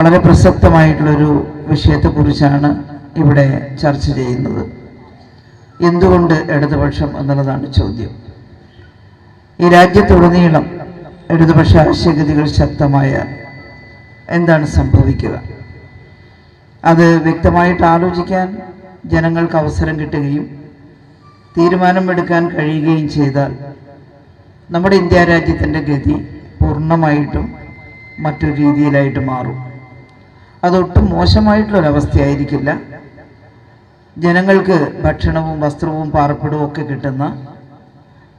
വളരെ പ്രസക്തമായിട്ടുള്ളൊരു വിഷയത്തെക്കുറിച്ചാണ് ഇവിടെ ചർച്ച ചെയ്യുന്നത്. എന്തുകൊണ്ട് ഇടതുപക്ഷം എന്നുള്ളതാണ് ചോദ്യം. ഈ രാജ്യത്തുടനീളം ഇടതുപക്ഷ ആശയഗതികൾ ശക്തമായ എന്താണ് സംഭവിക്കുക? അത് വ്യക്തമായിട്ട് ആലോചിക്കാൻ ജനങ്ങൾക്ക് അവസരം കിട്ടുകയും തീരുമാനമെടുക്കാൻ കഴിയുകയും ചെയ്താൽ നമ്മുടെ ഇന്ത്യ രാജ്യത്തിൻ്റെ ഗതി പൂർണ്ണമായിട്ടും മറ്റൊരു രീതിയിലായിട്ട് മാറും. അതൊട്ടും മോശമായിട്ടുള്ളൊരവസ്ഥയായിരിക്കില്ല. ജനങ്ങൾക്ക് ഭക്ഷണവും വസ്ത്രവും പാർപ്പിടവും ഒക്കെ കിട്ടുന്ന,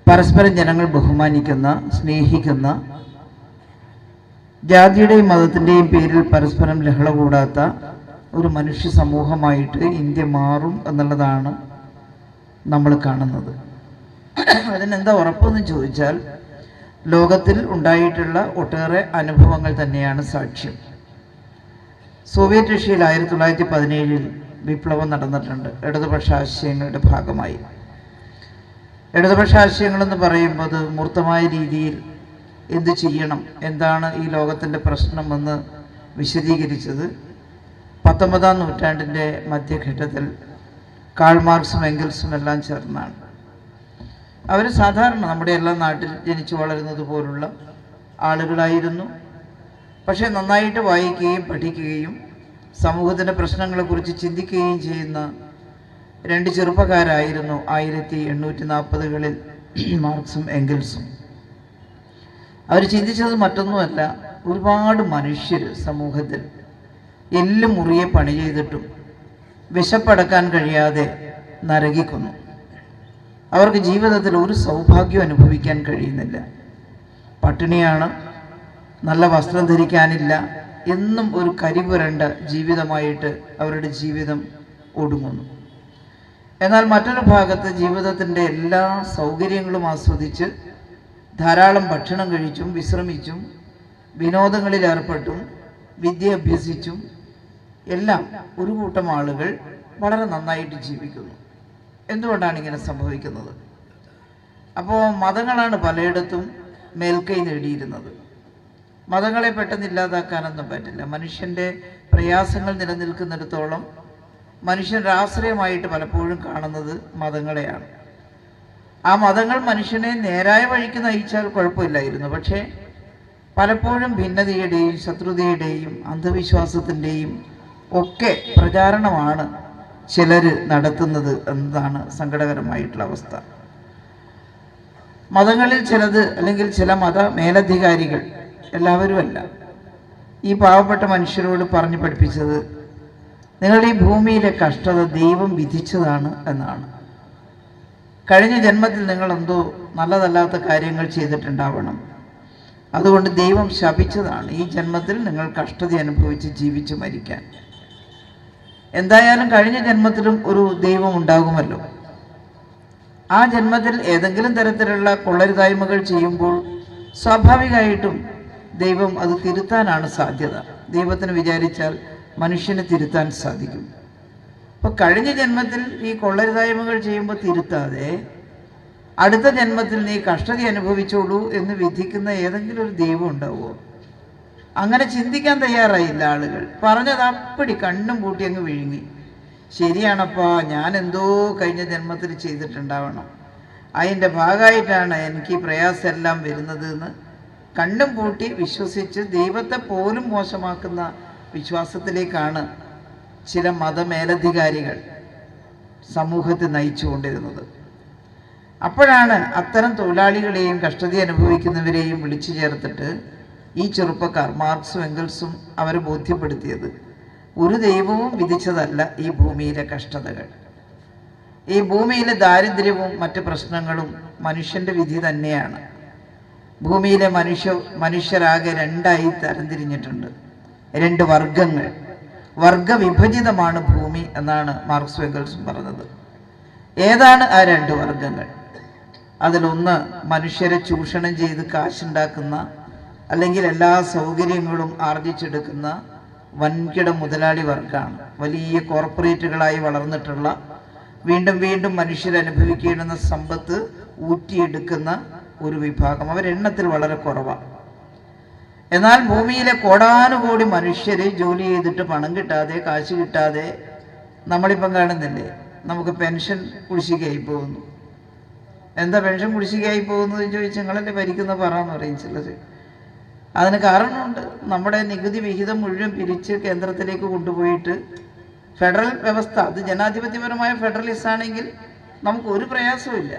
പരസ്പരം ജനങ്ങൾ ബഹുമാനിക്കുന്ന, സ്നേഹിക്കുന്ന, ജാതിയുടെയും മതത്തിൻ്റെയും പേരിൽ പരസ്പരം ലഹള കൂടാത്ത ഒരു മനുഷ്യ സമൂഹമായിട്ട് ഇന്ത്യ മാറും എന്നുള്ളതാണ് നമ്മൾ കാണുന്നത്. അതിനെന്താ ഉറപ്പെന്ന് ചോദിച്ചാൽ ലോകത്തിൽ ഉണ്ടായിട്ടുള്ള ഒട്ടേറെ അനുഭവങ്ങൾ തന്നെയാണ് സാക്ഷ്യം. സോവിയറ്റ് റഷ്യയിൽ 1917 വിപ്ലവം നടന്നിട്ടുണ്ട് ഇടതുപക്ഷ ആശയങ്ങളുടെ ഭാഗമായി. ഇടതുപക്ഷ ആശയങ്ങളെന്ന് പറയുമ്പോൾ അത് മൂർത്തമായ രീതിയിൽ എന്ത് ചെയ്യണം, എന്താണ് ഈ ലോകത്തിൻ്റെ പ്രശ്നമെന്ന് വിശദീകരിച്ചത് 19-ാം നൂറ്റാണ്ടിൻ്റെ മധ്യഘട്ടത്തിൽ കാൾ മാർക്സും എംഗൽസും എല്ലാം ചേർന്നാണ്. അവർ സാധാരണ നമ്മുടെ എല്ലാ നാട്ടിൽ ജനിച്ചു വളരുന്നത് പോലുള്ള ആളുകളായിരുന്നു. പക്ഷേ നന്നായിട്ട് വായിക്കുകയും പഠിക്കുകയും സമൂഹത്തിൻ്റെ പ്രശ്നങ്ങളെക്കുറിച്ച് ചിന്തിക്കുകയും ചെയ്യുന്ന രണ്ട് ചെറുപ്പക്കാരായിരുന്നു 1840-കളിൽ മാർക്സും എംഗൽസും. അവർ ചിന്തിച്ചത് മറ്റൊന്നുമല്ല, ഒരുപാട് മനുഷ്യർ സമൂഹത്തിൽ എല്ലും മുറിയെ പണി ചെയ്തിട്ടും വിശപ്പടക്കാൻ കഴിയാതെ നരകിക്കുന്നു. അവർക്ക് ജീവിതത്തിൽ ഒരു സൗഭാഗ്യം അനുഭവിക്കാൻ കഴിയുന്നില്ല. പട്ടിണിയാണ്, നല്ല വസ്ത്രം ധരിക്കാനില്ല, എന്നും ഒരു കരിപുരണ്ട ജീവിതമായിട്ട് അവരുടെ ജീവിതം ഒടുങ്ങുന്നു. എന്നാൽ മറ്റൊരു ഭാഗത്ത് ജീവിതത്തിൻ്റെ എല്ലാ സൗകര്യങ്ങളും ആസ്വദിച്ച് ധാരാളം ഭക്ഷണം കഴിച്ചും വിശ്രമിച്ചും വിനോദങ്ങളിൽ ഏർപ്പെട്ടും വിദ്യ അഭ്യസിച്ചും എല്ലാം ഒരു കൂട്ടം ആളുകൾ വളരെ നന്നായിട്ട് ജീവിക്കുന്നു. എന്തുകൊണ്ടാണ് ഇങ്ങനെ സംഭവിക്കുന്നത്? അപ്പോൾ മതങ്ങളാണ് പലയിടത്തും മേൽക്കൈ നേടിയിരുന്നത്. മതങ്ങളെ പെട്ടെന്ന് ഇല്ലാതാക്കാനൊന്നും പറ്റില്ല. മനുഷ്യൻ്റെ പ്രയാസങ്ങൾ നിലനിൽക്കുന്നിടത്തോളം മനുഷ്യൻ ആശ്രയമായിട്ട് പലപ്പോഴും കാണുന്നത് മതങ്ങളെയാണ്. ആ മതങ്ങൾ മനുഷ്യനെ നേരായ വഴിക്ക് നയിച്ചാൽ കുഴപ്പമില്ലായിരുന്നു. പക്ഷേ പലപ്പോഴും ഭിന്നതയുടെയും ശത്രുതയുടെയും അന്ധവിശ്വാസത്തിൻ്റെയും ഒക്കെ പ്രചാരണമാണ് ചിലർ നടത്തുന്നത് എന്നതാണ് സങ്കടകരമായിട്ടുള്ള അവസ്ഥ. മതങ്ങളിൽ ചിലത് അല്ലെങ്കിൽ ചില മത മേലധികാരികൾ, എല്ലാവരുമല്ല, ഈ പാവപ്പെട്ട മനുഷ്യരോട് പറഞ്ഞു പഠിപ്പിച്ചത് നിങ്ങളുടെ ഈ ഭൂമിയിലെ കഷ്ടത ദൈവം വിധിച്ചതാണ് എന്നാണ്. കഴിഞ്ഞ ജന്മത്തിൽ നിങ്ങൾ എന്തോ നല്ലതല്ലാത്ത കാര്യങ്ങൾ ചെയ്തിട്ടുണ്ടാവണം, അതുകൊണ്ട് ദൈവം ശപിച്ചതാണ് ഈ ജന്മത്തിൽ നിങ്ങൾ കഷ്ടത അനുഭവിച്ച് ജീവിച്ച് മരിക്കാൻ. എന്തായാലും കഴിഞ്ഞ ജന്മത്തിലും ഒരു ദൈവം ഉണ്ടാകുമല്ലോ. ആ ജന്മത്തിൽ ഏതെങ്കിലും തരത്തിലുള്ള കൊള്ളരുതായ്മകൾ ചെയ്യുമ്പോൾ സ്വാഭാവികമായിട്ടും ദൈവം അത് തിരുത്താനാണ് സാധ്യത. ദൈവത്തിന് വിചാരിച്ചാൽ മനുഷ്യനെ തിരുത്താൻ സാധിക്കും. അപ്പോൾ കഴിഞ്ഞ ജന്മത്തിൽ ഈ കൊള്ളരുതായ്മകൾ ചെയ്യുമ്പോൾ തിരുത്താതെ അടുത്ത ജന്മത്തിൽ നീ കഷ്ടത അനുഭവിച്ചോളൂ എന്ന് വിധിക്കുന്ന ഏതെങ്കിലും ഒരു ദൈവം ഉണ്ടാവുമോ? അങ്ങനെ ചിന്തിക്കാൻ തയ്യാറായില്ല ആളുകൾ. പറഞ്ഞത് അപ്പടി കണ്ണും പൂട്ടി അങ്ങ് വിഴുങ്ങി. ശരിയാണപ്പാ, ഞാൻ എന്തോ കഴിഞ്ഞ ജന്മത്തിൽ ചെയ്തിട്ടുണ്ടാവണം, അതിൻ്റെ ഭാഗമായിട്ടാണ് എനിക്ക് ഈ പ്രയാസമെല്ലാം വരുന്നത് എന്ന് കണ്ണും പൂട്ടി വിശ്വസിച്ച് ദൈവത്തെ പോലും മോശമാക്കുന്ന വിശ്വാസത്തിലേക്കാണ് ചില മതമേലധികാരികൾ സമൂഹത്തെ നയിച്ചുകൊണ്ടിരുന്നത്. അപ്പോഴാണ് അത്തരം തൊഴിലാളികളെയും കഷ്ടത അനുഭവിക്കുന്നവരെയും വിളിച്ചു ചേർത്തിട്ട് ഈ ചെറുപ്പക്കാർ മാർക്സും എംഗൽസും അവരെ ബോധ്യപ്പെടുത്തിയത് ഒരു ദൈവവും വിധിച്ചതല്ല ഈ ഭൂമിയിലെ കഷ്ടതകൾ. ഈ ഭൂമിയിലെ ദാരിദ്ര്യവും മറ്റ് പ്രശ്നങ്ങളും മനുഷ്യൻ്റെ വിധി തന്നെയാണ്. ഭൂമിയിലെ മനുഷ്യരാകെ രണ്ടായി തരംതിരിഞ്ഞിട്ടുണ്ട്, രണ്ട് വർഗങ്ങൾ. വർഗവിഭജിതമാണ് ഭൂമി എന്നാണ് മാർക്സും എംഗൽസും പറഞ്ഞത്. ഏതാണ് ആ രണ്ട് വർഗങ്ങൾ? അതിലൊന്ന് മനുഷ്യരെ ചൂഷണം ചെയ്ത് കാശുണ്ടാക്കുന്ന, അല്ലെങ്കിൽ എല്ലാ സൗകര്യങ്ങളും ആർജിച്ചെടുക്കുന്ന വൻകിട മുതലാളി വർഗമാണ്. വലിയ കോർപ്പറേറ്റുകളായി വളർന്നിട്ടുള്ള, വീണ്ടും വീണ്ടും മനുഷ്യരനുഭവിക്കേണ്ടുന്ന സമ്പത്ത് ഊറ്റിയെടുക്കുന്ന ഒരു വിഭാഗം. അവരെണ്ണത്തിൽ വളരെ കുറവാണ്. എന്നാൽ ഭൂമിയിലെ കോടാനുകോടി മനുഷ്യർ ജോലി ചെയ്തിട്ട് പണം കിട്ടാതെ, കാശ് കിട്ടാതെ നമ്മളിപ്പം കാണുന്നില്ലേ, നമുക്ക് പെൻഷൻ കുടിശ്ശികയായി പോകുന്നു. എന്താ പെൻഷൻ കുടിശ്ശികയായി പോകുന്നത് ചോദിച്ചാൽ നിങ്ങളല്ലേ ഭരിക്കുന്ന പറയാന്ന് പറയും ചിലർ. അതിന് കാരണമുണ്ട്. നമ്മുടെ നികുതി വിഹിതം മുഴുവൻ പിരിച്ച് കേന്ദ്രത്തിലേക്ക് കൊണ്ടുപോയിട്ട് ഫെഡറൽ വ്യവസ്ഥ, അത് ജനാധിപത്യപരമായ ഫെഡറലിസ്റ്റ് ആണെങ്കിൽ നമുക്ക് ഒരു പ്രയാസമില്ല.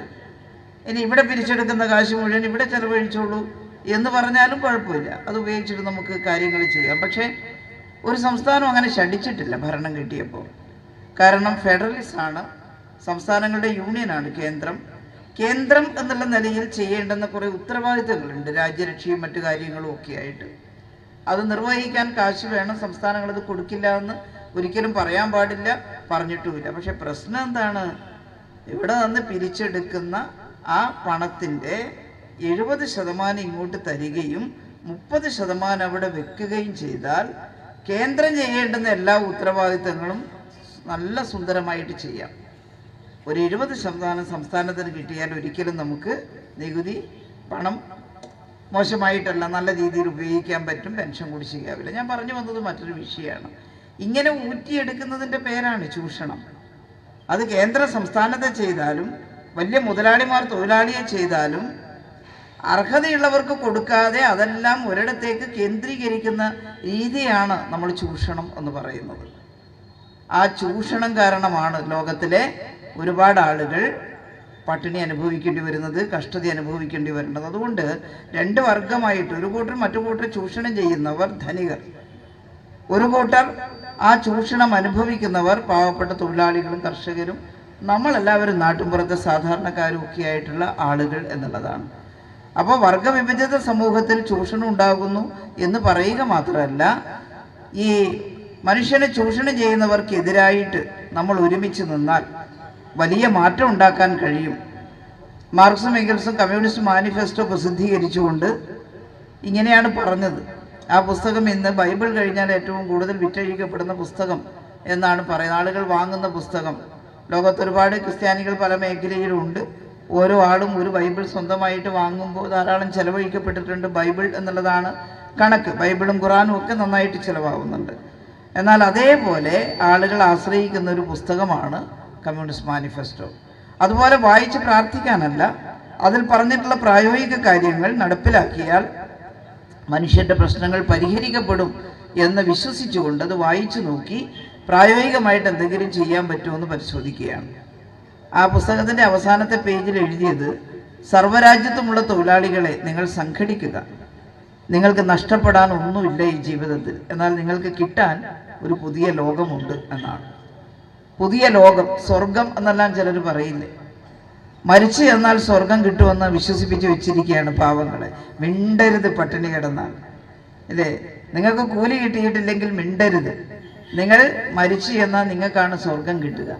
ഇനി ഇവിടെ പിരിച്ചെടുക്കുന്ന കാശ് മുഴുവൻ ഇവിടെ ചെലവഴിച്ചോളൂ എന്ന് പറഞ്ഞാലും കുഴപ്പമില്ല, അത് ഉപയോഗിച്ചിട്ട് നമുക്ക് കാര്യങ്ങൾ ചെയ്യാം. പക്ഷേ ഒരു സംസ്ഥാനം അങ്ങനെ ശഠിച്ചിട്ടില്ല ഭരണം കിട്ടിയപ്പോൾ. കാരണം ഫെഡറലിസ്റ്റ് ആണ്, സംസ്ഥാനങ്ങളുടെ യൂണിയനാണ് കേന്ദ്രം. കേന്ദ്രം എന്നുള്ള നിലയിൽ ചെയ്യേണ്ടുന്ന കുറേ ഉത്തരവാദിത്തങ്ങളുണ്ട്, രാജ്യരക്ഷയും മറ്റു കാര്യങ്ങളും ഒക്കെ ആയിട്ട്. അത് നിർവഹിക്കാൻ കാശ് വേണം. സംസ്ഥാനങ്ങളത് കൊടുക്കില്ല എന്ന് ഒരിക്കലും പറയാൻ പാടില്ല, പറഞ്ഞിട്ടുമില്ല. പക്ഷെ പ്രശ്നം എന്താണ്, ഇവിടെ നിന്ന് പിരിച്ചെടുക്കുന്ന ആ പണത്തിൻ്റെ 70% ഇങ്ങോട്ട് തരികയും 30% അവിടെ വെക്കുകയും ചെയ്താൽ കേന്ദ്രം ചെയ്യേണ്ടുന്ന എല്ലാ ഉത്തരവാദിത്തങ്ങളും നല്ല സുന്ദരമായിട്ട് ചെയ്യാം. ഒരു 70% സംസ്ഥാനത്തിന് കിട്ടിയാൽ ഒരിക്കലും നമുക്ക് നികുതി പണം മോശമായിട്ടല്ല, നല്ല രീതിയിൽ ഉപയോഗിക്കാൻ പറ്റും, പെൻഷൻ കുടിശ്ശികയാവില്ല. ഞാൻ പറഞ്ഞു വന്നത് മറ്റൊരു വിഷയമാണ്. ഇങ്ങനെ ഊറ്റിയെടുക്കുന്നതിൻ്റെ പേരാണ് ചൂഷണം. അത് കേന്ദ്ര സംസ്ഥാനത്തെ ചെയ്താലും വലിയ മുതലാളിമാർ തൊഴിലാളിയെ ചെയ്താലും അർഹതയുള്ളവർക്ക് കൊടുക്കാതെ അതെല്ലാം ഒരിടത്തേക്ക് കേന്ദ്രീകരിക്കുന്ന രീതിയാണ് നമ്മൾ ചൂഷണം എന്ന് പറയുന്നത്. ആ ചൂഷണം കാരണമാണ് ലോകത്തിലെ ഒരുപാട് ആളുകൾ പട്ടിണി അനുഭവിക്കേണ്ടി വരുന്നത്, കഷ്ടത അനുഭവിക്കേണ്ടി വരുന്നത്. അതുകൊണ്ട് രണ്ട് വർഗമായിട്ട്, ഒരു കൂട്ടർ മറ്റു കൂട്ടർ ചൂഷണം ചെയ്യുന്നവർ ധനികർ, ഒരു കൂട്ടർ ആ ചൂഷണം അനുഭവിക്കുന്നവർ പാവപ്പെട്ട തൊഴിലാളികളും കർഷകരും നമ്മളെല്ലാവരും നാട്ടിൻപുറത്തെ സാധാരണക്കാരും ഒക്കെ ആയിട്ടുള്ള ആളുകൾ എന്നുള്ളതാണ്. അപ്പോൾ വർഗവിഭജിത സമൂഹത്തിൽ ചൂഷണം ഉണ്ടാകുന്നു എന്ന് പറയുക മാത്രമല്ല, ഈ മനുഷ്യനെ ചൂഷണം ചെയ്യുന്നവർക്കെതിരായിട്ട് നമ്മൾ ഒരുമിച്ച് നിന്നാൽ വലിയ മാറ്റം ഉണ്ടാക്കാൻ കഴിയും. മാർക്സും എംഗൽസും കമ്മ്യൂണിസ്റ്റ് മാനിഫെസ്റ്റോ പ്രസിദ്ധീകരിച്ചുകൊണ്ട് ഇങ്ങനെയാണ് പറഞ്ഞത്. ആ പുസ്തകം ഇന്ന് ബൈബിൾ കഴിഞ്ഞാൽ ഏറ്റവും കൂടുതൽ വിറ്റഴിക്കപ്പെടുന്ന പുസ്തകം എന്നാണ് പറയുന്നത്, ആളുകൾ വാങ്ങുന്ന പുസ്തകം. ലോകത്തൊരുപാട് ക്രിസ്ത്യാനികൾ പല മേഖലയിലുണ്ട്. ഓരോ ആളും ഒരു ബൈബിൾ സ്വന്തമായിട്ട് വാങ്ങുമ്പോൾ ധാരാളം ചെലവഴിക്കപ്പെട്ടിട്ടുണ്ട്. ബൈബിൾ എന്നുള്ളതാണ് കണക്ക്. ബൈബിളും ഖുറാനും ഒക്കെ നന്നായിട്ട് ചിലവാകുന്നുണ്ട്. എന്നാൽ അതേപോലെ ആളുകൾ ആശ്രയിക്കുന്ന ഒരു പുസ്തകമാണ് കമ്മ്യൂണിസ്റ്റ് മാനിഫെസ്റ്റോ. അതുപോലെ വായിച്ച് പ്രാർത്ഥിക്കാനല്ല, അതിൽ പറഞ്ഞിട്ടുള്ള പ്രായോഗിക കാര്യങ്ങൾ നടപ്പിലാക്കിയാൽ മനുഷ്യൻ്റെ പ്രശ്നങ്ങൾ പരിഹരിക്കപ്പെടും എന്ന് വിശ്വസിച്ചുകൊണ്ട് അത് വായിച്ചു നോക്കി പ്രായോഗികമായിട്ട് എന്തെങ്കിലും ചെയ്യാൻ പറ്റുമെന്ന് പരിശോധിക്കുകയാണ്. ആ പുസ്തകത്തിൻ്റെ അവസാനത്തെ പേജിൽ എഴുതിയത്, സർവ്വരാജ്യത്തുമുള്ള തൊഴിലാളികളെ നിങ്ങൾ സംഘടിക്കുക, നിങ്ങൾക്ക് നഷ്ടപ്പെടാൻ ഒന്നുമില്ല ഈ ജീവിതത്തിൽ, എന്നാൽ നിങ്ങൾക്ക് കിട്ടാൻ ഒരു പുതിയ ലോകമുണ്ട് എന്നാണ്. പുതിയ ലോകം, സ്വർഗം എന്നെല്ലാം ചിലർ പറയില്ലേ, മരിച്ചു എന്നാൽ സ്വർഗം കിട്ടുമെന്ന് വിശ്വസിപ്പിച്ച് വെച്ചിരിക്കുകയാണ് പാവങ്ങളെ. മിണ്ടരുത് പട്ടിണി കിടന്നാൽ, അല്ലേ? നിങ്ങൾക്ക് കൂലി കിട്ടിയിട്ടില്ലെങ്കിൽ മിണ്ടരുത്. നിങ്ങൾ മരിച്ചു എന്നാൽ നിങ്ങൾക്കാണ് സ്വർഗം കിട്ടുക.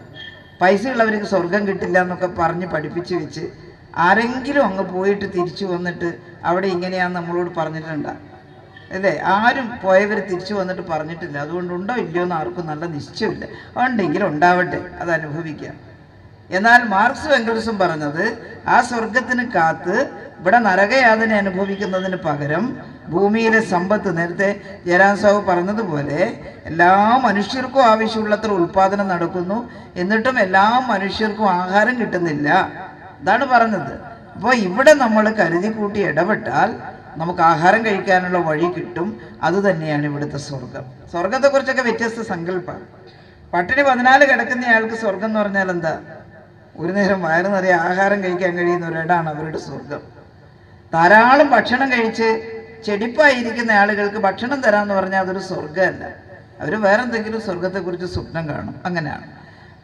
പൈസയുള്ളവർക്ക് സ്വർഗം കിട്ടില്ല എന്നൊക്കെ പറഞ്ഞ് പഠിപ്പിച്ച് വെച്ച് ആരെങ്കിലും അങ്ങ് പോയിട്ട് തിരിച്ചു വന്നിട്ട് അവിടെ ഇങ്ങനെയാന്ന് നമ്മളോട് പറഞ്ഞിട്ടുണ്ടോ? അല്ലേ? ആരും പോയവർ തിരിച്ചു വന്നിട്ട് പറഞ്ഞിട്ടില്ല. അതുകൊണ്ട് ഉണ്ടോ ഇല്ലയോ എന്ന് ആർക്കും നല്ല നിശ്ചയമില്ല. ഉണ്ടെങ്കിലും ഉണ്ടാവട്ടെ, അത് അനുഭവിക്കാം. എന്നാൽ മാർക്സും എംഗൽസും പറഞ്ഞത്, ആ സ്വർഗത്തിന് കാത്ത് ഇവിടെ നരകയാതന അനുഭവിക്കുന്നതിന് പകരം ഭൂമിയിലെ സമ്പത്ത്, നേരത്തെ ജയരാം സാഹു പറഞ്ഞതുപോലെ എല്ലാ മനുഷ്യർക്കും ആവശ്യമുള്ളത്ര ഉൽപ്പാദനം നടക്കുന്നു, എന്നിട്ടും എല്ലാ മനുഷ്യർക്കും ആഹാരം കിട്ടുന്നില്ല. ഇതാണ് പറഞ്ഞത്. അപ്പോൾ ഇവിടെ നമ്മൾ കരുതി കൂട്ടി ഇടപെട്ടാൽ നമുക്ക് ആഹാരം കഴിക്കാനുള്ള വഴി കിട്ടും. അതുതന്നെയാണ് ഇവിടുത്തെ സ്വർഗം. സ്വർഗത്തെക്കുറിച്ചൊക്കെ വ്യത്യസ്ത സങ്കല്പമാണ്. പട്ടിണി 14 കിടക്കുന്നയാൾക്ക് സ്വർഗം എന്ന് പറഞ്ഞാൽ എന്താ? ഒരു നേരം വയറ് നിറയെ ആഹാരം കഴിക്കാൻ കഴിയുന്ന ഒരിടാണ് അവരുടെ സ്വർഗം. ധാരാളം ഭക്ഷണം കഴിച്ച് ചെടിപ്പായിരിക്കുന്ന ആളുകൾക്ക് ഭക്ഷണം തരാമെന്ന് പറഞ്ഞാൽ അതൊരു സ്വർഗമല്ല. അവർ വേറെന്തെങ്കിലും സ്വർഗത്തെക്കുറിച്ച് സ്വപ്നം കാണും, അങ്ങനെയാണ്.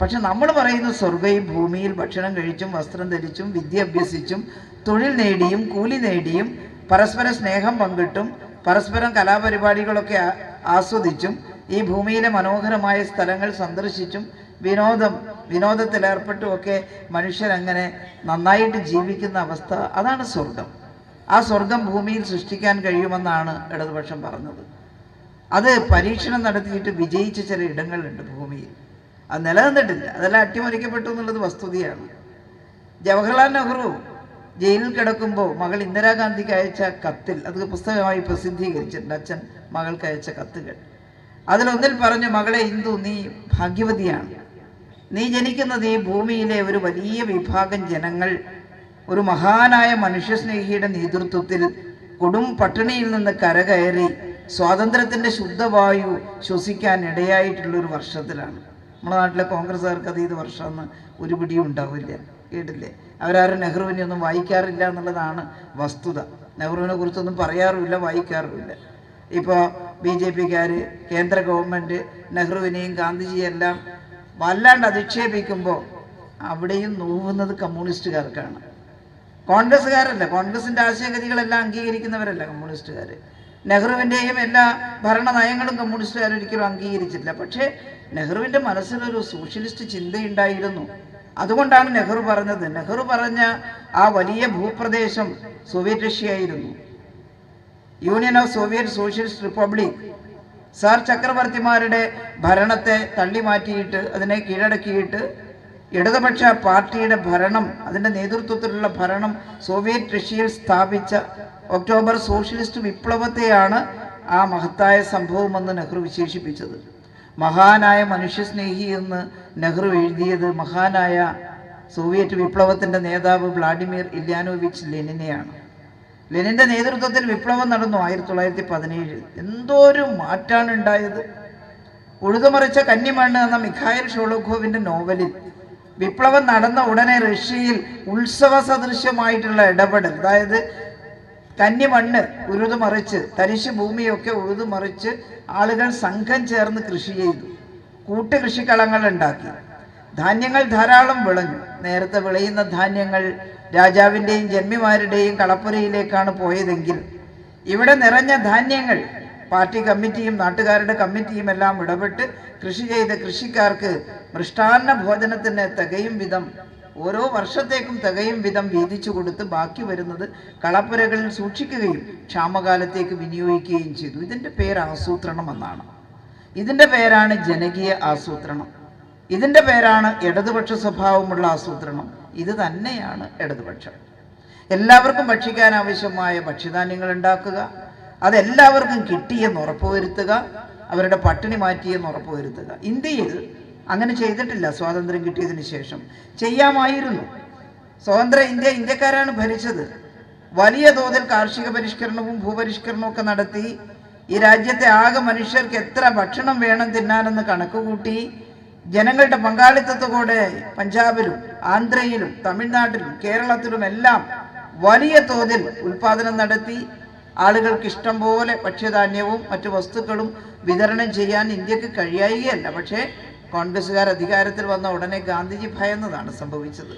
പക്ഷെ നമ്മൾ പറയുന്ന സ്വർഗം ഈ ഭൂമിയിൽ ഭക്ഷണം കഴിച്ചും വസ്ത്രം ധരിച്ചും വിദ്യ അഭ്യസിച്ചും തൊഴിൽ നേടിയും കൂലി നേടിയും പരസ്പര സ്നേഹം പങ്കിട്ടും പരസ്പരം കലാപരിപാടികളൊക്കെ ആസ്വദിച്ചും ഈ ഭൂമിയിലെ മനോഹരമായ സ്ഥലങ്ങൾ സന്ദർശിച്ചും വിനോദത്തിലേർപ്പെട്ടുമൊക്കെ മനുഷ്യരങ്ങനെ നന്നായിട്ട് ജീവിക്കുന്ന അവസ്ഥ, അതാണ് സ്വർഗം. ആ സ്വർഗം ഭൂമിയിൽ സൃഷ്ടിക്കാൻ കഴിയുമെന്നാണ് ഇടതുപക്ഷം പറഞ്ഞത്. അത് പരീക്ഷണം നടത്തിയിട്ട് വിജയിച്ച ചില ഇടങ്ങളുണ്ട് ഭൂമിയിൽ. അത് നിലനിന്നിട്ടില്ല, അതെല്ലാം അട്ടിമറിക്കപ്പെട്ടു എന്നുള്ളത് വസ്തുതയാണ്. ജവഹർലാൽ നെഹ്റു ജയിലിൽ കിടക്കുമ്പോൾ മകൾ ഇന്ദിരാഗാന്ധിക്ക് അയച്ച കത്തിൽ, അത് പുസ്തകമായി പ്രസിദ്ധീകരിച്ചിട്ടുണ്ട്, അച്ഛൻ മകൾക്ക് അയച്ച കത്തുകൾ. അതിലൊന്നിൽ പറഞ്ഞു, മകളെ ഇന്ദു, നീ ഭാഗ്യവതിയാണ്. നീ ജനിക്കുന്നത് ഈ ഭൂമിയിലെ ഒരു വലിയ വിഭാഗം ജനങ്ങൾ ഒരു മഹാനായ മനുഷ്യസ്നേഹിയുടെ നേതൃത്വത്തിൽ കൊടും പട്ടിണിയിൽ നിന്ന് കരകയറി സ്വാതന്ത്ര്യത്തിൻ്റെ ശുദ്ധവായു ശ്വസിക്കാൻ ഇടയായിട്ടുള്ളൊരു വർഷത്തിലാണ്. നമ്മുടെ നാട്ടിലെ കോൺഗ്രസ്സുകാർക്ക് അത് 5 വർഷമെന്ന് ഒരു പിടിയും ഉണ്ടാവില്ല, കേട്ടില്ലേ? അവരാരും നെഹ്റുവിനെ ഒന്നും വായിക്കാറില്ല എന്നുള്ളതാണ് വസ്തുത. നെഹ്റുവിനെ കുറിച്ചൊന്നും പറയാറുമില്ല, വായിക്കാറുമില്ല. ഇപ്പോൾ BJP-ക്കാർ, കേന്ദ്ര ഗവൺമെൻറ് നെഹ്റുവിനെയും ഗാന്ധിജിയെല്ലാം വല്ലാണ്ട് അധിക്ഷേപിക്കുമ്പോൾ അവിടെയും നോവുന്നത് കമ്മ്യൂണിസ്റ്റുകാർക്കാണ്, കോൺഗ്രസ്സുകാരല്ല. കോൺഗ്രസിൻ്റെ ആശയഗതികളെല്ലാം അംഗീകരിക്കുന്നവരല്ല കമ്മ്യൂണിസ്റ്റുകാർ. നെഹ്റുവിൻ്റെയും എല്ലാ ഭരണ നയങ്ങളും കമ്മ്യൂണിസ്റ്റുകാർ ഒരിക്കലും അംഗീകരിച്ചില്ല. പക്ഷേ നെഹ്റുവിൻ്റെ മനസ്സിലൊരു സോഷ്യലിസ്റ്റ് ചിന്തയുണ്ടായിരുന്നു. അതുകൊണ്ടാണ് നെഹ്റു പറഞ്ഞത്. നെഹ്റു പറഞ്ഞ ആ വലിയ ഭൂപ്രദേശം സോവിയറ്റ് റഷ്യയായിരുന്നു. Union of Soviet socialist republic. Tsar ചക്രവർത്തിമാരുടെ ഭരണത്തെ തള്ളിമാറ്റിയിട്ട് അതിനെ കീഴടക്കിയിട്ട് ഇടതുപക്ഷ പാർട്ടിയുടെ ഭരണം, അതിൻ്റെ നേതൃത്വത്തിലുള്ള ഭരണം സോവിയറ്റ് റഷ്യയിൽ സ്ഥാപിച്ച ഒക്ടോബർ സോഷ്യലിസ്റ്റ് വിപ്ലവത്തെയാണ് ആ മഹത്തായ സംഭവമെന്ന് നെഹ്റു വിശേഷിപ്പിച്ചത്. മഹാനായ മനുഷ്യസ്നേഹി എന്ന് നെഹ്റു എഴുതിയത് മഹാനായ സോവിയറ്റ് വിപ്ലവത്തിൻ്റെ നേതാവ് വ്ളാഡിമിർ ഇല്യാനോവിച്ച് ലെനിനെയാണ്. ലെനിൻ്റെ നേതൃത്വത്തിൽ വിപ്ലവം നടന്നു 1917. എന്തോരു മാറ്റാണ് ഉണ്ടായത്. ഉഴുതുമറിച്ച കന്നിമണ്ണ് എന്ന മിഖായിൽ ഷോളോഖോവിൻ്റെ നോവലിൽ വിപ്ലവം നടന്ന ഉടനെ റഷ്യയിൽ ഉത്സവ സദൃശ്യമായിട്ടുള്ള ഇടപെടൽ, അതായത് കന്നിമണ്ണ് ഉഴുതുമറിച്ച്, തരിശു ഭൂമിയൊക്കെ ഉഴുതുമറിച്ച് ആളുകൾ സംഘം ചേർന്ന് കൃഷി ചെയ്തു, കൂട്ടുകൃഷിക്കളങ്ങൾ ഉണ്ടാക്കി, ധാന്യങ്ങൾ ധാരാളം വിളഞ്ഞു. നേരത്തെ വിളയുന്ന ധാന്യങ്ങൾ രാജാവിൻ്റെയും ജന്മിമാരുടെയും കളപ്പുരയിലേക്കാണ് പോയതെങ്കിൽ ഇവിടെ നിറഞ്ഞ ധാന്യങ്ങൾ പാർട്ടി കമ്മിറ്റിയും നാട്ടുകാരുടെ കമ്മിറ്റിയും എല്ലാം ഇടപെട്ട് കൃഷി ചെയ്ത കൃഷിക്കാർക്ക് മൃഷ്ടാന്ന ഭോജനത്തിന് തികയും വിധം, ഓരോ വർഷത്തേക്കും തികയും വിധം വീതിച്ചു കൊടുത്ത് ബാക്കി വരുന്നത് കളപ്പുരകളിൽ സൂക്ഷിക്കുകയും ക്ഷാമകാലത്തേക്ക് വിനിയോഗിക്കുകയും ചെയ്തു. ഇതിൻ്റെ പേര് ആസൂത്രണം എന്നാണ്. ഇതിൻ്റെ പേരാണ് ജനകീയ ആസൂത്രണം. ഇതിൻ്റെ പേരാണ് ഇടതുപക്ഷ സ്വഭാവമുള്ള ആസൂത്രണം. ഇത് തന്നെയാണ് ഇടതുപക്ഷം. എല്ലാവർക്കും ഭക്ഷിക്കാൻ ആവശ്യമായ ഭക്ഷ്യധാന്യങ്ങൾ ഉണ്ടാക്കുക, അതെല്ലാവർക്കും കിട്ടിയെന്ന് ഉറപ്പുവരുത്തുക, അവരുടെ പട്ടിണി മാറ്റിയെന്ന് ഉറപ്പുവരുത്തുക. ഇന്ത്യയിൽ അങ്ങനെ ചെയ്തിട്ടില്ല. സ്വാതന്ത്ര്യം കിട്ടിയതിന് ശേഷം ചെയ്യാമായിരുന്നു. സ്വതന്ത്ര ഇന്ത്യക്കാരാണ് ഭരിച്ചത്. വലിയ തോതിൽ കാർഷിക പരിഷ്കരണവും ഭൂപരിഷ്കരണവും ഒക്കെ നടത്തി ഈ രാജ്യത്തെ ആകെ മനുഷ്യർക്ക് എത്ര ഭക്ഷണം വേണം തിന്നാനെന്ന് കണക്കുകൂട്ടി ജനങ്ങളുടെ പങ്കാളിത്തത്തോടെ പഞ്ചാബിലും ആന്ധ്രയിലും തമിഴ്നാട്ടിലും കേരളത്തിലും എല്ലാം വലിയ തോതിൽ ഉൽപാദനം നടത്തി ആളുകൾക്ക് ഇഷ്ടം പോലെ ഭക്ഷ്യധാന്യവും മറ്റു വസ്തുക്കളും വിതരണം ചെയ്യാൻ ഇന്ത്യക്ക് കഴിയുകയല്ല. പക്ഷേ കോൺഗ്രസ്സുകാർ അധികാരത്തിൽ വന്ന ഉടനെ ഗാന്ധിജി ഭയന്നതാണ് സംഭവിച്ചത്.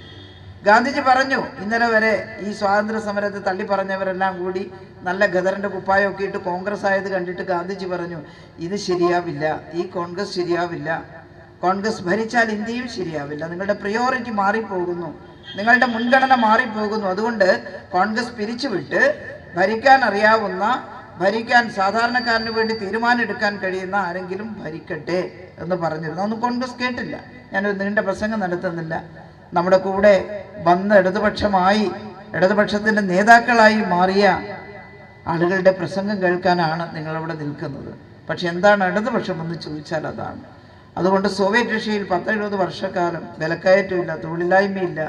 ഗാന്ധിജി പറഞ്ഞു, ഇന്നലെ വരെ ഈ സ്വാതന്ത്ര്യ സമരത്തെ തള്ളി പറഞ്ഞവരെല്ലാം കൂടി നല്ല ഗദറിൻ്റെ കുപ്പായമൊക്കെ ഇട്ട് കോൺഗ്രസ് ആയത് കണ്ടിട്ട് ഗാന്ധിജി പറഞ്ഞു, ഇത് ശരിയാവില്ല, ഈ കോൺഗ്രസ് ശരിയാവില്ല, കോൺഗ്രസ് ഭരിച്ചാൽ ഇന്ത്യയും ശരിയാവില്ല, നിങ്ങളുടെ പ്രിയോറിറ്റി മാറിപ്പോകുന്നു, നിങ്ങളുടെ മുൻഗണന മാറിപ്പോകുന്നു, അതുകൊണ്ട് കോൺഗ്രസ് പിരിച്ചുവിട്ട് ഭരിക്കാൻ അറിയാവുന്ന, ഭരിക്കാൻ സാധാരണക്കാരന് വേണ്ടി തീരുമാനം എടുക്കാൻ കഴിയുന്ന ആരെങ്കിലും ഭരിക്കട്ടെ എന്ന് പറഞ്ഞിരുന്നു. അതൊന്നും കോൺഗ്രസ് കേട്ടില്ല. ഞാനൊരു നീണ്ട പ്രസംഗം നടത്തുന്നില്ല. നമ്മുടെ കൂടെ വന്ന് ഇടതുപക്ഷത്തിൻ്റെ നേതാക്കളായി മാറിയ ആളുകളുടെ പ്രസംഗം കേൾക്കാനാണ് നിങ്ങളവിടെ നിൽക്കുന്നത്. പക്ഷെ എന്താണ് ഇടതുപക്ഷം എന്ന് ചോദിച്ചാൽ അതാണ്. അതുകൊണ്ട് സോവിയറ്റ് റഷ്യയിൽ 10-70 വർഷക്കാലം വിലക്കയറ്റമില്ല, തൊഴിലില്ലായ്മയില്ല.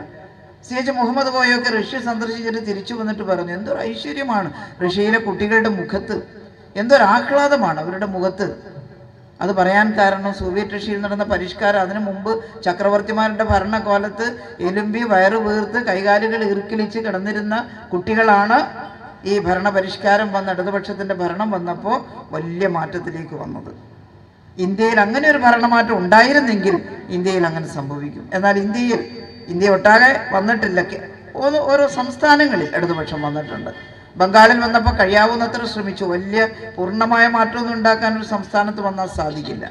CH മുഹമ്മദ് കോയൊക്കെ റഷ്യ സന്ദർശിച്ചിട്ട് തിരിച്ചു വന്നിട്ട് പറഞ്ഞു, എന്തൊരു ഐശ്വര്യമാണ് റഷ്യയിലെ കുട്ടികളുടെ മുഖത്ത്, എന്തൊരു ആഹ്ലാദമാണ് അവരുടെ മുഖത്ത്. അത് പറയാൻ കാരണം സോവിയറ്റ് റഷ്യയിൽ നടന്ന പരിഷ്കാരം. അതിനു മുമ്പ് ചക്രവർത്തിമാരുടെ ഭരണകാലത്ത് എലുമ്പി വയറ് വീർത്ത് കൈകാലുകൾ ഇറുക്കിലിച്ച് കിടന്നിരുന്ന കുട്ടികളാണ് ഈ ഭരണപരിഷ്കാരം വന്ന ഇടതുപക്ഷത്തിൻ്റെ ഭരണം വന്നപ്പോൾ വലിയ മാറ്റത്തിലേക്ക് വന്നത്. ഇന്ത്യയിൽ അങ്ങനെ ഒരു ഭരണമാറ്റം ഉണ്ടായിരുന്നെങ്കിൽ ഇന്ത്യയിൽ അങ്ങനെ സംഭവിക്കും. എന്നാൽ ഇന്ത്യ ഒട്ടാകെ വന്നിട്ടില്ല. ഓരോ സംസ്ഥാനങ്ങളിൽ ഇടതുപക്ഷം വന്നിട്ടുണ്ട്. ബംഗാളിൽ വന്നപ്പോൾ കഴിയാവുന്നത്ര ശ്രമിച്ചു. വലിയ പൂർണ്ണമായ മാറ്റമൊന്നും ഉണ്ടാക്കാൻ ഒരു സംസ്ഥാനത്ത് വന്നാൽ സാധിക്കില്ല.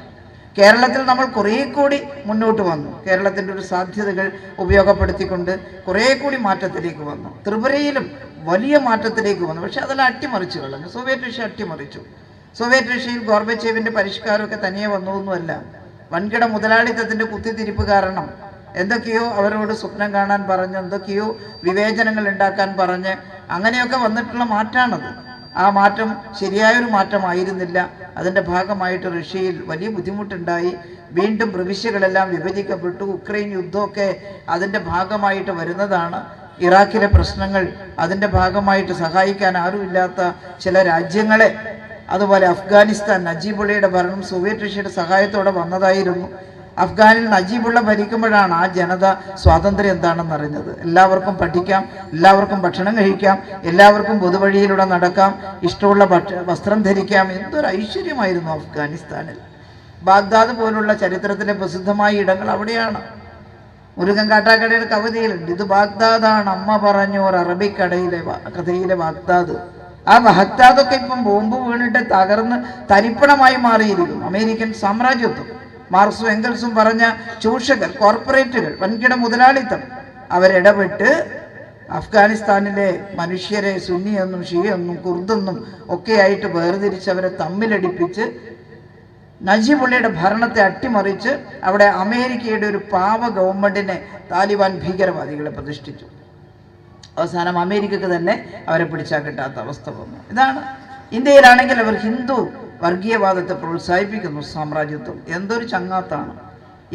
കേരളത്തിൽ നമ്മൾ കുറേ കൂടി മുന്നോട്ട് വന്നു. കേരളത്തിൻ്റെ ഒരു സാധ്യതകൾ ഉപയോഗപ്പെടുത്തിക്കൊണ്ട് കുറേ കൂടി മാറ്റത്തിലേക്ക് വന്നു. ത്രിപുരയിലും വലിയ മാറ്റത്തിലേക്ക് വന്നു. പക്ഷെ അതെല്ലാം അട്ടിമറിച്ചു കളഞ്ഞു. Soviet Russia അട്ടിമറിച്ചു. സോവിയറ്റ് റഷ്യയിൽ ഗോർബച്ചേവിൻ്റെ പരിഷ്കാരമൊക്കെ തനിയെ വന്നതൊന്നുമല്ല. വൻകിട മുതലാളിത്തത്തിൻ്റെ കുത്തിത്തിരിപ്പ് കാരണം എന്തൊക്കെയോ അവരോട് സ്വപ്നം കാണാൻ പറഞ്ഞ്, എന്തൊക്കെയോ വിവേചനങ്ങൾ ഉണ്ടാക്കാൻ പറഞ്ഞ് അങ്ങനെയൊക്കെ വന്നിട്ടുള്ള മാറ്റമാണത്. ആ മാറ്റം ശരിയായൊരു മാറ്റമായിരുന്നില്ല. അതിൻ്റെ ഭാഗമായിട്ട് റഷ്യയിൽ വലിയ ബുദ്ധിമുട്ടുണ്ടായി. വീണ്ടും പ്രവിശ്യകളെല്ലാം വിഭജിക്കപ്പെട്ടു. ഉക്രൈൻ യുദ്ധമൊക്കെ അതിൻ്റെ ഭാഗമായിട്ട് വരുന്നതാണ്. ഇറാഖിലെ പ്രശ്നങ്ങൾ അതിൻ്റെ ഭാഗമായിട്ട് സഹായിക്കാൻ ആരുമില്ലാത്ത ചില രാജ്യങ്ങളെ, അതുപോലെ അഫ്ഗാനിസ്ഥാൻ, നജീബുള്ളയുടെ ഭരണം സോവിയറ്റ് റഷ്യയുടെ സഹായത്തോടെ വന്നതായിരുന്നു. അഫ്ഗാനിൽ നജീബുള്ള ഭരിക്കുമ്പോഴാണ് ആ ജനത സ്വാതന്ത്ര്യം എന്താണെന്ന് അറിഞ്ഞത്. എല്ലാവർക്കും പഠിക്കാം, എല്ലാവർക്കും ഭക്ഷണം കഴിക്കാം, എല്ലാവർക്കും പൊതുവഴിയിലൂടെ നടക്കാം, ഇഷ്ടമുള്ള വസ്ത്രം ധരിക്കാം. എന്തൊരു ഐശ്വര്യമായിരുന്നു അഫ്ഗാനിസ്ഥാനിൽ. ബാഗ്ദാദ് പോലുള്ള ചരിത്രത്തിലെ പ്രസിദ്ധമായ ഇടങ്ങൾ അവിടെയാണ്. മുരുകൻ കാട്ടാക്കടയുടെ കവിതയിലുണ്ട്, ഇത് ബാഗ്ദാദാണ് അമ്മ പറഞ്ഞോർ കഥയിലെ ബാഗ്ദാദ്. ആ ബാഗ്ദാദൊക്കെ ഇപ്പം ബോംബ് വീണിട്ട് തകർന്ന് തരിപ്പണമായി മാറിയിരിക്കും. അമേരിക്കൻ സാമ്രാജ്യത്വം, മാർക്സും എംഗൽസും പറഞ്ഞ ചൂഷകർ, കോർപ്പറേറ്റുകൾ, വൻകിട മുതലാളിത്തം അവരിടപെട്ട് അഫ്ഗാനിസ്ഥാനിലെ മനുഷ്യരെ സുന്നിയെന്നും ഷിയെന്നും കുർദെന്നും ഒക്കെയായിട്ട് വേർതിരിച്ചവരെ തമ്മിലടിപ്പിച്ച് നജീബുള്ളയുടെ ഭരണത്തെ അട്ടിമറിച്ച് അവിടെ അമേരിക്കയുടെ ഒരു പാവ ഗവൺമെന്റിനെ താലിബാൻ ഭീകരവാദികളെ പ്രതിഷ്ഠിച്ചു. അവസാനം അമേരിക്കക്ക് തന്നെ അവരെ പിടിച്ചാൽ കിട്ടാത്ത അവസ്ഥ വന്നു. ഇതാണ്. ഇന്ത്യയിലാണെങ്കിൽ അവർ ഹിന്ദു വർഗീയവാദത്തെ പ്രോത്സാഹിപ്പിക്കുന്നു. സാമ്രാജ്യത്വം എന്തൊരു ചങ്ങാത്താണ്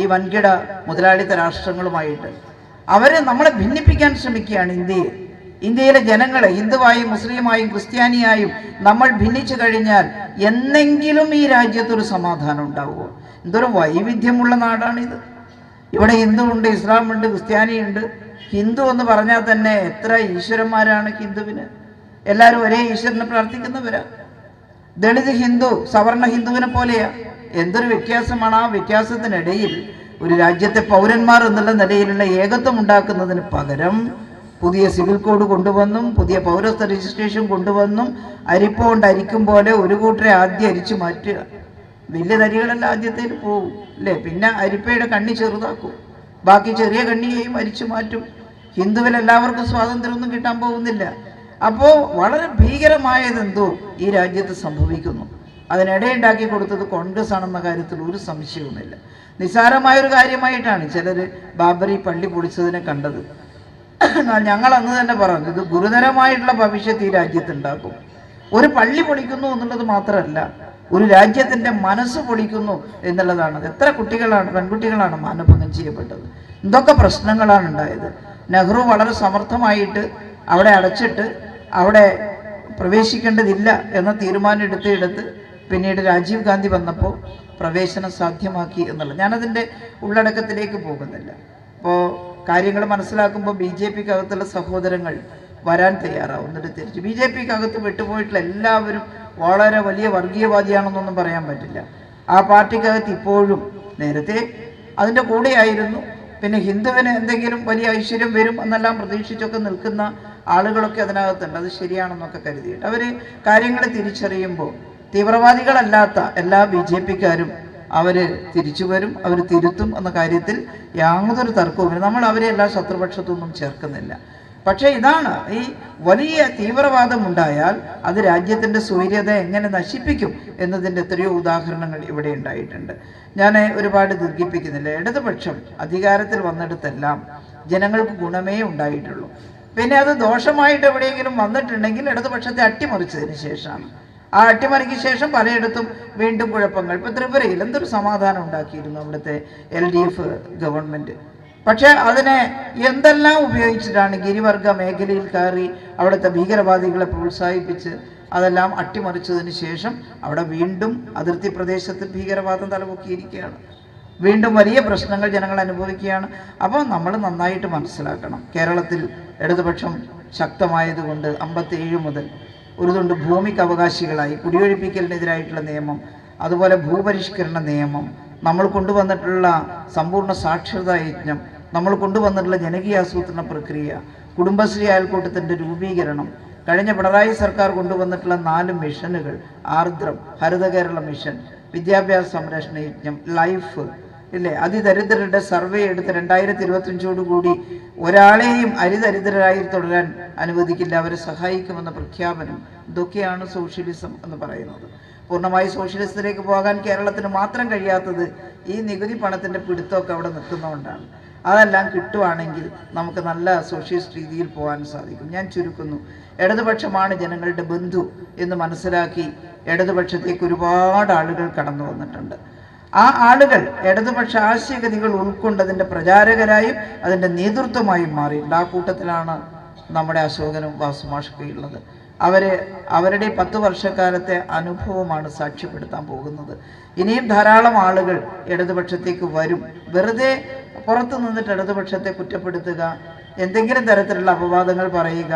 ഈ വൻകിട മുതലാളിത്ത രാഷ്ട്രങ്ങളുമായിട്ട്. അവരെ നമ്മളെ ഭിന്നിപ്പിക്കാൻ ശ്രമിക്കുകയാണ് ഇന്ത്യയെ. ഇന്ത്യയിലെ ജനങ്ങളെ ഹിന്ദുവായും മുസ്ലിമായും ക്രിസ്ത്യാനിയായും നമ്മൾ ഭിന്നിച്ചു കഴിഞ്ഞാൽ എന്നെങ്കിലും ഈ രാജ്യത്തൊരു സമാധാനം ഉണ്ടാവുമോ? എന്തൊരു വൈവിധ്യമുള്ള നാടാണിത്. ഇവിടെ ഹിന്ദു ഉണ്ട്, ഇസ്ലാം ഉണ്ട്, ക്രിസ്ത്യാനിയുണ്ട്. ഹിന്ദു എന്ന് പറഞ്ഞാൽ തന്നെ എത്ര ഈശ്വരന്മാരാണ് ഹിന്ദുവിന്. എല്ലാവരും ഒരേ ഈശ്വരനെ പ്രാർത്ഥിക്കുന്നവരാ. ദളിത് ഹിന്ദു സവർണ ഹിന്ദുവിനെ പോലെയാ. എന്തൊരു വ്യത്യാസമാണ്. ആ വ്യത്യാസത്തിനിടയിൽ ഒരു രാജ്യത്തെ പൗരന്മാർ എന്നുള്ള നിലയിലുള്ള ഏകത്വം ഉണ്ടാക്കുന്നതിന് പകരം പുതിയ സിവിൽ കോഡ് കൊണ്ടുവന്നും പുതിയ പൗരത്വ രജിസ്ട്രേഷൻ കൊണ്ടുവന്നും അരിപ്പ കൊണ്ട് അരിക്കും പോലെ ഒരു കൂട്ടരെ ആദ്യം അരിച്ചു മാറ്റുക. വലിയ തരികളെല്ലാം ആദ്യത്തേൽ പോവും അല്ലേ, പിന്നെ അരിപ്പയുടെ കണ്ണി ചെറുതാക്കും, ബാക്കി ചെറിയ കണ്ണിയെയും അരിച്ചു മാറ്റും. ഹിന്ദുവിൽ എല്ലാവർക്കും സ്വാതന്ത്ര്യമൊന്നും കിട്ടാൻ പോകുന്നില്ല. അപ്പോൾ വളരെ ഭീകരമായതെന്തോ ഈ രാജ്യത്ത് സംഭവിക്കുന്നു. അതിനിടയുണ്ടാക്കി കൊടുത്തത് കോൺഗ്രസ് ആണെന്ന കാര്യത്തിൽ ഒരു സംശയവുമില്ല. നിസ്സാരമായൊരു കാര്യമായിട്ടാണ് ചിലർ ബാബറി പള്ളി പൊളിച്ചതിനെ കണ്ടത്. എന്നാൽ ഞങ്ങൾ അന്ന് തന്നെ പറഞ്ഞു, ഇത് ഗുരുതരമായിട്ടുള്ള ഭവിഷ്യത്ത് ഈ രാജ്യത്തുണ്ടാക്കും. ഒരു പള്ളി പൊളിക്കുന്നു എന്നുള്ളത് മാത്രമല്ല, ഒരു രാജ്യത്തിൻ്റെ മനസ്സ് പൊളിക്കുന്നു എന്നുള്ളതാണ്. എത്ര കുട്ടികളാണ്, പെൺകുട്ടികളാണ് മാനഭംഗം ചെയ്യപ്പെട്ടത്. എന്തൊക്കെ പ്രശ്നങ്ങളാണ് ഉണ്ടായത്. നെഹ്റു വളരെ സമർത്ഥമായിട്ട് അവിടെ അടച്ചിട്ട് അവിടെ പ്രവേശിക്കേണ്ടതില്ല എന്ന തീരുമാനം എടുത്ത് പിന്നീട് രാജീവ് ഗാന്ധി വന്നപ്പോൾ പ്രവേശനം സാധ്യമാക്കി എന്നുള്ളത്. ഞാനതിൻ്റെ ഉള്ളടക്കത്തിലേക്ക് പോകുന്നില്ല. അപ്പോൾ കാര്യങ്ങൾ മനസ്സിലാക്കുമ്പോൾ BJPക്ക് അകത്തുള്ള സഹോദരങ്ങൾ വരാൻ തയ്യാറാവും. എന്നിട്ട് തിരിച്ച് BJPക്ക് അകത്ത് വിട്ടുപോയിട്ടുള്ള എല്ലാവരും വളരെ വലിയ വർഗീയവാദിയാണെന്നൊന്നും പറയാൻ പറ്റില്ല. ആ പാർട്ടിക്കകത്ത് ഇപ്പോഴും നേരത്തെ അതിൻ്റെ കൂടെയായിരുന്നു. പിന്നെ ഹിന്ദുവിന് എന്തെങ്കിലും വലിയ ഐശ്വര്യം വരും എന്നെല്ലാം പ്രതീക്ഷിച്ചൊക്കെ നിൽക്കുന്ന ആളുകളൊക്കെ അതിനകത്തുണ്ട്. അത് ശരിയാണെന്നൊക്കെ കരുതിയിട്ട് അവർ കാര്യങ്ങൾ തിരിച്ചറിയുമ്പോൾ തീവ്രവാദികളല്ലാത്ത എല്ലാ BJPക്കാരും അവർ തിരിച്ചു വരും, അവർ തിരുത്തും എന്ന കാര്യത്തിൽ യാതൊരു തർക്കവുമില്ല. നമ്മൾ അവരെ എല്ലാ ശത്രുപക്ഷത്തൊന്നും ചേർക്കുന്നില്ല. പക്ഷേ ഇതാണ്, ഈ വലിയ തീവ്രവാദം ഉണ്ടായാൽ അത് രാജ്യത്തിൻ്റെ സ്വൈര്യത എങ്ങനെ നശിപ്പിക്കും എന്നതിൻ്റെ എത്രയോ ഉദാഹരണങ്ങൾ ഇവിടെ ഉണ്ടായിട്ടുണ്ട്. ഞാൻ ഒരുപാട് ദീർഘിപ്പിക്കുന്നില്ല. ഇടതുപക്ഷം അധികാരത്തിൽ വന്നിടത്തെല്ലാം ജനങ്ങൾക്ക് ഗുണമേ ഉണ്ടായിട്ടുള്ളൂ. പിന്നെ അത് ദോഷമായിട്ട് എവിടെയെങ്കിലും വന്നിട്ടുണ്ടെങ്കിൽ ഇടതുപക്ഷത്തെ അട്ടിമറിച്ചതിന് ശേഷമാണ്. ആ അട്ടിമറിക്ക് ശേഷം പലയിടത്തും വീണ്ടും കുഴപ്പങ്ങൾ. ഇപ്പോൾ ത്രിപുരയിൽ എന്തൊരു സമാധാനം ഉണ്ടാക്കിയിരുന്നു അവിടുത്തെ LDF ഗവൺമെൻറ്. പക്ഷേ അതിനെ എന്തെല്ലാം ഉപയോഗിച്ചിട്ടാണ് ഗിരിവർഗ മേഖലയിൽ കയറി അവിടുത്തെ ഭീകരവാദികളെ പ്രോത്സാഹിപ്പിച്ച് അതെല്ലാം അട്ടിമറിച്ചതിന് ശേഷം അവിടെ വീണ്ടും അതിർത്തി പ്രദേശത്ത് ഭീകരവാദം തലപൊക്കിയിരിക്കുകയാണ്. വീണ്ടും വലിയ പ്രശ്നങ്ങൾ ജനങ്ങൾ അനുഭവിക്കുകയാണ്. അപ്പോൾ നമ്മൾ നന്നായിട്ട് മനസ്സിലാക്കണം, കേരളത്തിൽ ഇടതുപക്ഷം ശക്തമായതുകൊണ്ട് 57 മുതൽ ഒരു തുണ്ട് ഭൂമിക്ക് അവകാശികളായി കുടിയൊഴിപ്പിക്കലിനെതിരായിട്ടുള്ള നിയമം, അതുപോലെ ഭൂപരിഷ്കരണ നിയമം, നമ്മൾ കൊണ്ടുവന്നിട്ടുള്ള സമ്പൂർണ്ണ സാക്ഷരതാ യജ്ഞം, നമ്മൾ കൊണ്ടുവന്നിട്ടുള്ള ജനകീയാസൂത്രണ പ്രക്രിയ, കുടുംബശ്രീ അയൽക്കൂട്ടത്തിൻ്റെ രൂപീകരണം, കഴിഞ്ഞ പിണറായി സർക്കാർ കൊണ്ടുവന്നിട്ടുള്ള 4 മിഷനുകൾ, ആർദ്രം, ഹരിത കേരള മിഷൻ, വിദ്യാഭ്യാസ സംരക്ഷണ യജ്ഞം, ലൈഫ് ഇല്ലേ, അതിദരിദ്രരുടെ സർവേ എടുത്ത് 2025 ഒരാളെയും അരിദരിദ്രരായി തുടരാൻ അനുവദിക്കില്ല, അവരെ സഹായിക്കുമെന്ന പ്രഖ്യാപനം. ഇതൊക്കെയാണ് സോഷ്യലിസം എന്ന് പറയുന്നത്. പൂർണ്ണമായി സോഷ്യലിസത്തിലേക്ക് പോകാൻ കേരളത്തിന് മാത്രം കഴിയാത്തത് ഈ നികുതി പണത്തിൻ്റെ പിടുത്തമൊക്കെ അവിടെ നിൽക്കുന്നതുകൊണ്ടാണ്. അതെല്ലാം കിട്ടുവാണെങ്കിൽ നമുക്ക് നല്ല സോഷ്യലിസ്റ്റ് രീതിയിൽ പോകാൻ സാധിക്കും. ഞാൻ ചുരുക്കുന്നു, ഇടതുപക്ഷമാണ് ജനങ്ങളുടെ ബന്ധു എന്ന് മനസ്സിലാക്കി ഇടതുപക്ഷത്തേക്ക് ഒരുപാട് ആളുകൾ കടന്നു വന്നിട്ടുണ്ട്. ആ ആളുകൾ ഇടതുപക്ഷ ആശയഗതികൾ ഉൾക്കൊണ്ടതിൻ്റെ പ്രചാരകരായും അതിൻ്റെ നേതൃത്വമായും മാറിയിട്ടുണ്ട്. ആ കൂട്ടത്തിലാണ് നമ്മുടെ അശോകനും വാസുമാഷൊക്കെ ഉള്ളത്. അവരുടെ 10 വർഷക്കാലത്തെ അനുഭവമാണ് സാക്ഷ്യപ്പെടുത്താൻ പോകുന്നത്. ഇനിയും ധാരാളം ആളുകൾ ഇടതുപക്ഷത്തേക്ക് വരും. വെറുതെ പുറത്തു നിന്നിട്ട് ഇടതുപക്ഷത്തെ കുറ്റപ്പെടുത്തുക, എന്തെങ്കിലും തരത്തിലുള്ള അപവാദങ്ങൾ പറയുക,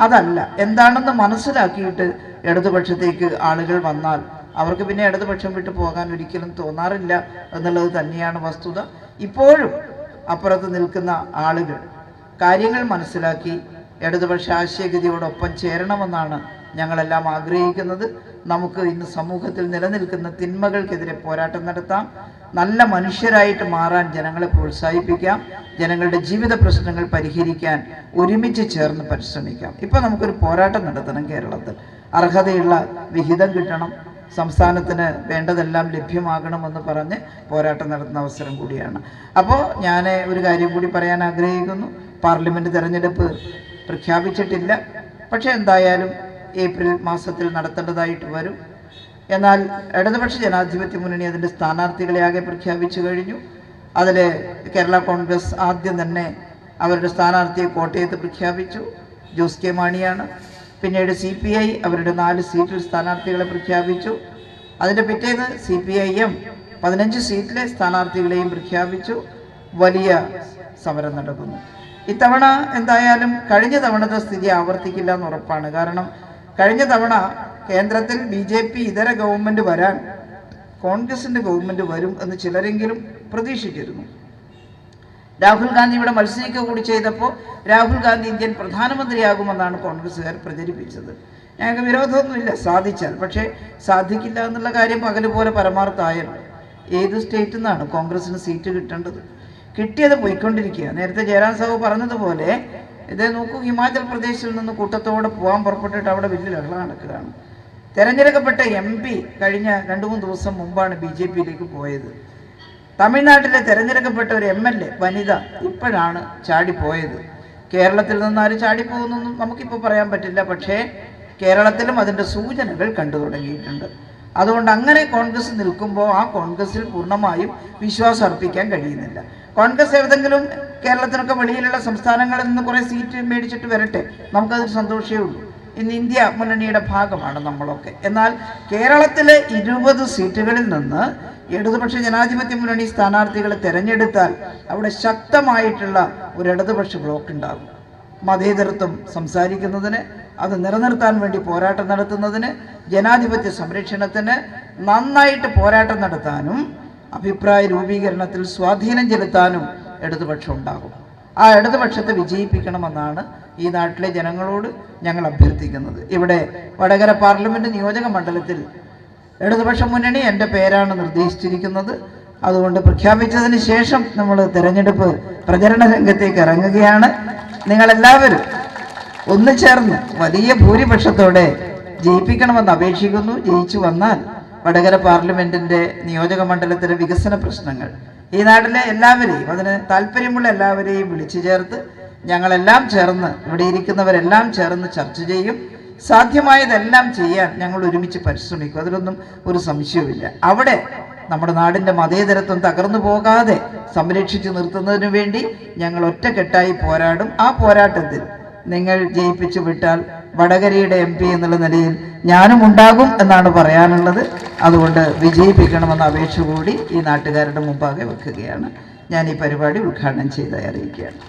അതല്ല. എന്താണെന്ന് മനസ്സിലാക്കിയിട്ട് ഇടതുപക്ഷത്തേക്ക് ആളുകൾ വന്നാൽ അവർക്ക് പിന്നെ ഇടതുപക്ഷം വിട്ടു പോകാൻ ഒരിക്കലും തോന്നാറില്ല എന്നുള്ളത് തന്നെയാണ് വസ്തുത. ഇപ്പോഴും അപ്പുറത്ത് നിൽക്കുന്ന ആളുകൾ കാര്യങ്ങൾ മനസ്സിലാക്കി ഇടതുപക്ഷ ആശയഗതിയോടൊപ്പം ചേരണമെന്നാണ് ഞങ്ങളെല്ലാം ആഗ്രഹിക്കുന്നത്. നമുക്ക് ഇന്ന് സമൂഹത്തിൽ നിലനിൽക്കുന്ന തിന്മകൾക്കെതിരെ പോരാട്ടം നടത്താം. നല്ല മനുഷ്യരായിട്ട് മാറാൻ ജനങ്ങളെ പ്രോത്സാഹിപ്പിക്കാം. ജനങ്ങളുടെ ജീവിത പ്രശ്നങ്ങൾ പരിഹരിക്കാൻ ഒരുമിച്ച് ചേർന്ന് പരിശ്രമിക്കാം. ഇപ്പം നമുക്കൊരു പോരാട്ടം നടത്തണം. കേരളത്തിൽ അർഹതയുള്ള വിഹിതം കിട്ടണം, സംസ്ഥാനത്തിന് വേണ്ടതെല്ലാം ലഭ്യമാകണമെന്ന് പറഞ്ഞ് പോരാട്ടം നടത്തുന്ന അവസരം കൂടിയാണ്. അപ്പോൾ ഞാൻ ഒരു കാര്യം കൂടി പറയാൻ ആഗ്രഹിക്കുന്നു. പാർലമെൻറ്റ് തെരഞ്ഞെടുപ്പ് പ്രഖ്യാപിച്ചിട്ടില്ല, പക്ഷേ എന്തായാലും ഏപ്രിൽ മാസത്തിൽ നടത്തേണ്ടതായിട്ട് വരും. എന്നാൽ ഇടതുപക്ഷ ജനാധിപത്യ മുന്നണി അതിൻ്റെ സ്ഥാനാർത്ഥികളെ ആകെ പ്രഖ്യാപിച്ചു കഴിഞ്ഞു. അതിൽ കേരള കോൺഗ്രസ് ആദ്യം തന്നെ അവരുടെ സ്ഥാനാർത്ഥിയെ കോട്ടയത്ത് പ്രഖ്യാപിച്ചു, ജോസ് കെ മാണിയാണ്. പിന്നീട് CPI അവരുടെ 4 സീറ്റിൽ സ്ഥാനാർത്ഥികളെ പ്രഖ്യാപിച്ചു. അതിൻ്റെ പിറ്റേന്ന് CPIM 15 സീറ്റിലെ സ്ഥാനാർത്ഥികളെയും പ്രഖ്യാപിച്ചു. വലിയ സമരം നടക്കുന്നു. ഇത്തവണ എന്തായാലും കഴിഞ്ഞ തവണത്തെ സ്ഥിതി ആവർത്തിക്കില്ല എന്ന് ഉറപ്പാണ്. കാരണം കഴിഞ്ഞ തവണ കേന്ദ്രത്തിൽ BJP ഇതര ഗവൺമെൻറ് വരാൻ കോൺഗ്രസിൻ്റെ ഗവൺമെൻറ് വരും എന്ന് ചിലരെങ്കിലും പ്രതീക്ഷിച്ചിരുന്നു. രാഹുൽ ഗാന്ധി ഇവിടെ മത്സരിക്കുക കൂടി ചെയ്തപ്പോൾ രാഹുൽ ഗാന്ധി ഇന്ത്യൻ പ്രധാനമന്ത്രിയാകുമെന്നാണ് കോൺഗ്രസ്സുകാർ പ്രചരിപ്പിച്ചത്. ഞങ്ങൾക്ക് വിരോധമൊന്നുമില്ല സാധിച്ചാൽ, പക്ഷേ സാധിക്കില്ല എന്നുള്ള കാര്യം പകലുപോലെ പരമാർത്ഥമായല്ലോ. ഏത് സ്റ്റേറ്റിൽ നിന്നാണ് കോൺഗ്രസിന് സീറ്റ് കിട്ടേണ്ടത്? കിട്ടിയത് പോയിക്കൊണ്ടിരിക്കുക. നേരത്തെ ജയറാം സാഹു പറഞ്ഞതുപോലെ ഇതേ നോക്കൂ, ഹിമാചൽ പ്രദേശിൽ നിന്ന് കൂട്ടത്തോടെ പോകാൻ പുറപ്പെട്ടിട്ട് അവിടെ വലിയ ലഹള നടക്കുകയാണ്. തിരഞ്ഞെടുക്കപ്പെട്ട MP കഴിഞ്ഞ 2-3 ദിവസം മുമ്പാണ് BJPയിലേക്ക് പോയത്. തമിഴ്നാട്ടിലെ തിരഞ്ഞെടുക്കപ്പെട്ട ഒരു MLA വനിത ഇപ്പോഴാണ് ചാടിപ്പോയത്. കേരളത്തിൽ നിന്ന് ആരും ചാടിപ്പോകുന്നൊന്നും നമുക്കിപ്പോൾ പറയാൻ പറ്റില്ല, പക്ഷേ കേരളത്തിലും അതിൻ്റെ സൂചനകൾ കണ്ടു തുടങ്ങിയിട്ടുണ്ട്. അതുകൊണ്ട് അങ്ങനെ കോൺഗ്രസ് നിൽക്കുമ്പോൾ ആ കോൺഗ്രസിൽ പൂർണ്ണമായും വിശ്വാസം അർപ്പിക്കാൻ കഴിയുന്നില്ല. കോൺഗ്രസ് ഏതെങ്കിലും കേരളത്തിനൊക്കെ വെളിയിലുള്ള സംസ്ഥാനങ്ങളിൽ നിന്ന് കുറേ സീറ്റ് മേടിച്ചിട്ട് വരട്ടെ, നമുക്കതൊരു സന്തോഷമേ ഉള്ളൂ. ഇന്ന് ഇന്ത്യ മുന്നണിയുടെ ഭാഗമാണ് നമ്മളൊക്കെ. എന്നാൽ കേരളത്തിലെ 20 സീറ്റുകളിൽ നിന്ന് ഇടതുപക്ഷ ജനാധിപത്യ മുന്നണി സ്ഥാനാർത്ഥികളെ തിരഞ്ഞെടുത്താൽ അവിടെ ശക്തമായിട്ടുള്ള ഒരു ഇടതുപക്ഷ ബ്ലോക്ക് ഉണ്ടാകും. മതേതരത്വം സംസാരിക്കുന്നതിന്, അത് നിലനിർത്താൻ വേണ്ടി പോരാട്ടം നടത്തുന്നതിന്, ജനാധിപത്യ സംരക്ഷണത്തിന് നന്നായിട്ട് പോരാട്ടം നടത്താനും അഭിപ്രായ രൂപീകരണത്തിൽ സ്വാധീനം ചെലുത്താനും ഇടതുപക്ഷം ഉണ്ടാകും. ആ ഇടതുപക്ഷത്തെ വിജയിപ്പിക്കണമെന്നാണ് ഈ നാട്ടിലെ ജനങ്ങളോട് ഞങ്ങൾ അഭ്യർത്ഥിക്കുന്നത്. ഇവിടെ വടകര പാർലമെൻറ്റ് നിയോജക മണ്ഡലത്തിൽ ഇടതുപക്ഷ മുന്നണി എൻ്റെ പേരാണ് നിർദ്ദേശിച്ചിരിക്കുന്നത്. അതുകൊണ്ട് പ്രഖ്യാപിച്ചതിന് ശേഷം നമ്മൾ തെരഞ്ഞെടുപ്പ് പ്രചരണ രംഗത്തേക്ക് ഇറങ്ങുകയാണ്. നിങ്ങളെല്ലാവരും ഒന്നു ചേർന്ന് വലിയ ഭൂരിപക്ഷത്തോടെ ജയിപ്പിക്കണമെന്ന് അപേക്ഷിക്കുന്നു. ജയിച്ചു വന്നാൽ വടകര പാർലമെൻറ്റിൻ്റെ നിയോജക മണ്ഡലത്തിലെ വികസന പ്രശ്നങ്ങൾ ഈ നാട്ടിലെ എല്ലാവരെയും, അതിന് താല്പര്യമുള്ള എല്ലാവരെയും വിളിച്ചു ചേർത്ത് ഞങ്ങളെല്ലാം ചേർന്ന്, ഇവിടെ ഇരിക്കുന്നവരെല്ലാം ചേർന്ന് ചർച്ച ചെയ്യും. സാധ്യമായതെല്ലാം ചെയ്യാൻ ഞങ്ങൾ ഒരുമിച്ച് പരിശ്രമിക്കും. അതിലൊന്നും ഒരു സംശയവുമില്ല. അവിടെ നമ്മുടെ നാടിൻ്റെ മതേതരത്വം തകർന്നു പോകാതെ സംരക്ഷിച്ചു നിർത്തുന്നതിന് വേണ്ടി ഞങ്ങൾ ഒറ്റക്കെട്ടായി പോരാടും. ആ പോരാട്ടത്തിൽ നിങ്ങൾ ജയിപ്പിച്ചു വിട്ടാൽ വടകരയുടെ MP എന്നുള്ള നിലയിൽ ഞാനും ഉണ്ടാകും എന്നാണ് പറയാനുള്ളത്. അതുകൊണ്ട് വിജയിപ്പിക്കണമെന്ന അപേക്ഷ കൂടി ഈ നാട്ടുകാരുടെ മുമ്പാകെ വെക്കുകയാണ്. ഞാൻ ഈ പരിപാടി ഉദ്ഘാടനം ചെയ്ത് അറിയിക്കുകയാണ്.